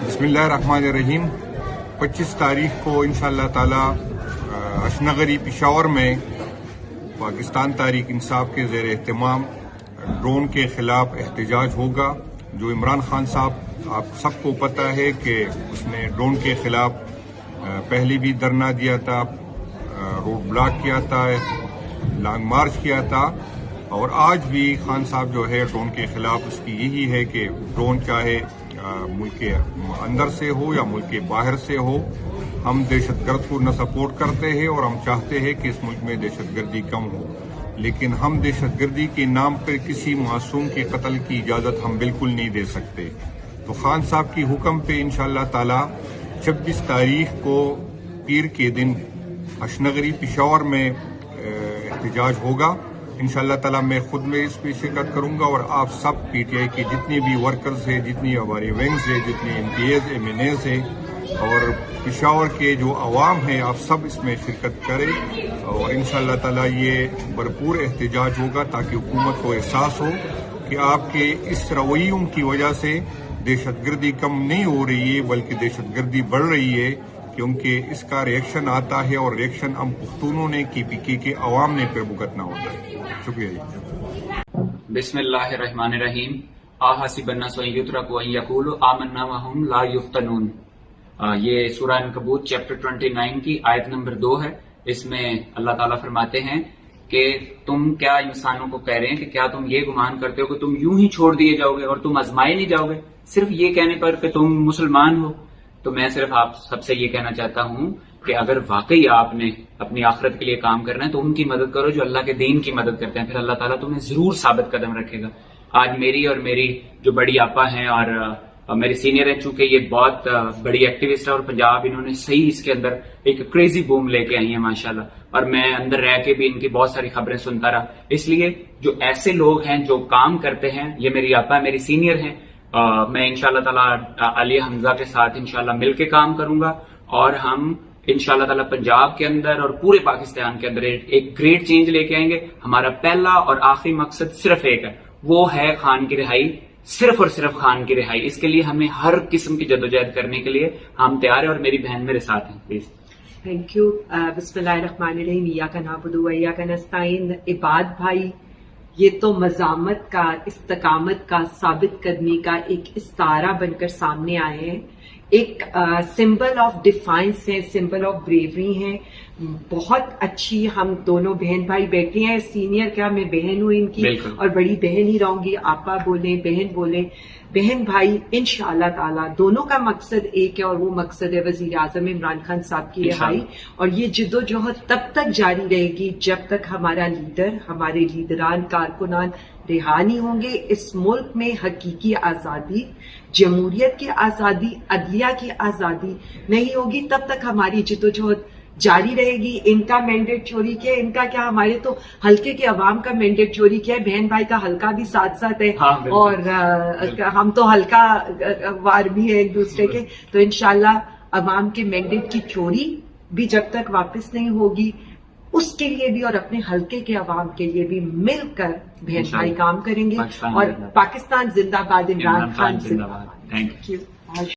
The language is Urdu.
بسم اللہ الرحمن الرحیم 25 تاریخ کو انشاءاللہ تعالی اشنغری پشاور میں پاکستان تحریک انصاف کے زیر اہتمام ڈرون کے خلاف احتجاج ہوگا. جو عمران خان صاحب آپ سب کو پتہ ہے کہ اس نے ڈرون کے خلاف پہلے بھی دھرنا دیا تھا, روڈ بلاک کیا تھا, لانگ مارچ کیا تھا, اور آج بھی خان صاحب جو ہے ڈرون کے خلاف اس کی یہی ہے کہ ڈرون چاہے ملک کے اندر سے ہو یا ملک کے باہر سے ہو, ہم دہشت گرد کو نہ سپورٹ کرتے ہیں اور ہم چاہتے ہیں کہ اس ملک میں دہشت گردی کم ہو, لیکن ہم دہشت گردی کے نام پر کسی معصوم کے قتل کی اجازت ہم بالکل نہیں دے سکتے. تو خان صاحب کی حکم پہ انشاءاللہ تعالی 26 تاریخ کو پیر کے دن اشنغری پشاور میں احتجاج ہوگا. انشاءاللہ تعالی میں خود میں اس میں شرکت کروں گا, اور آپ سب پی ٹی آئی کے جتنے بھی ورکرز ہیں, جتنی ہماری ونگز ہیں, جتنے M P As M N As ہیں, اور پشاور کے جو عوام ہیں, آپ سب اس میں شرکت کریں, اور انشاءاللہ تعالی یہ بھرپور احتجاج ہوگا تاکہ حکومت کو احساس ہو کہ آپ کے اس رویوں کی وجہ سے دہشت گردی کم نہیں ہو رہی ہے بلکہ دہشت گردی بڑھ رہی ہے, کیونکہ اس کا ریئیکشن آتا ہے اور ریئیکشن ہم پختونوں نے کی پی کے عوام نے پھر بھگتنا ہوتا ہے. شکریہ جی. بسم اللہ الرحمن الرحیم. احسب الناس ان یترکوا ان یقولوا آمنا وهم لا یفتنون. یہ سورہ عنکبوت چیپٹر 29 کی آیت نمبر 2 ہے. اس میں اللہ تعالیٰ فرماتے ہیں کہ تم کیا انسانوں کو کہہ رہے ہیں کہ کیا تم یہ گمان کرتے ہو کہ تم یوں ہی چھوڑ دیے جاؤ گے اور تم آزمائے نہیں جاؤ گے صرف یہ کہنے پر کہ تم مسلمان ہو. تو میں صرف آپ سب سے یہ کہنا چاہتا ہوں کہ اگر واقعی آپ نے اپنی آخرت کے لیے کام کرنا ہے تو ان کی مدد کرو جو اللہ کے دین کی مدد کرتے ہیں, پھر اللہ تعالیٰ تمہیں ضرور ثابت قدم رکھے گا. آج میری اور میری جو بڑی آپا ہیں اور میری سینئر ہیں, چونکہ یہ بہت بڑی ایکٹیوسٹ ہے اور پنجاب انہوں نے صحیح اس کے اندر ایک کریزی بوم لے کے آئی ہیں ماشاءاللہ, اور میں اندر رہ کے بھی ان کی بہت ساری خبریں سنتا رہا. اس لیے جو ایسے لوگ ہیں جو کام کرتے ہیں, یہ میری آپا ہے, میری سینئر ہیں, میں انشاءاللہ تعالیٰ علی حمزہ کے ساتھ انشاءاللہ مل کے کام کروں گا, اور ہم انشاءاللہ تعالیٰ پنجاب کے اندر اور پورے پاکستان کے اندر ایک گریٹ چینج لے کے آئیں گے. ہمارا پہلا اور آخری مقصد صرف ایک ہے, وہ ہے خان کی رہائی, صرف اور صرف خان کی رہائی. اس کے لیے ہمیں ہر قسم کی جدوجہد کرنے کے لیے ہم تیار ہیں, اور میری بہن میرے ساتھ ہیں. پلیز. Thank you. بسم اللہ الرحمن الرحیم. ایاک نعبد و ایاک نستعین. عباد بھائی, یہ تو مزامت کا, استقامت کا, ثابت قدمی کا ایک استعارہ بن کر سامنے آئے ہیں. ایک سمبل آف ڈیفائنس ہے, سمبل آف بریوری ہے. بہت اچھی ہم دونوں بہن بھائی بیٹھے ہیں. سینئر کیا, میں بہن ہوں ان کی, اور بڑی بہن ہی رہوں گی. آپا بولیں, بہن بولیں, بہن بھائی انشاءاللہ تعالیٰ دونوں کا مقصد ایک ہے, اور وہ مقصد ہے وزیر اعظم عمران خان صاحب کی رہائی. اور یہ جدوجہد تب تک جاری رہے گی جب تک ہمارا لیڈر, ہمارے لیڈران, کارکنان رہا نہیں ہوں گے. اس ملک میں حقیقی آزادی, جمہوریت کی آزادی, عدلیہ کی آزادی نہیں ہوگی, تب تک ہماری جدوجہد جاری رہے گی. ان کا مینڈیٹ چوری کیا, ان کا کیا, ہمارے تو حلقے کے عوام کا مینڈیٹ چوری کیا ہے. بہن بھائی کا حلقہ بھی ساتھ ساتھ ہے, اور ہم تو حلقہ وار بھی ہیں ایک دوسرے کے. تو انشاءاللہ عوام کے مینڈیٹ کی چوری بھی جب تک واپس نہیں ہوگی, اس کے لیے بھی اور اپنے حلقے کے عوام کے لیے بھی مل کر بہن بھائی کام کریں گے. اور پاکستان زندہ باد, عمران خان زندہ باد. Thank you.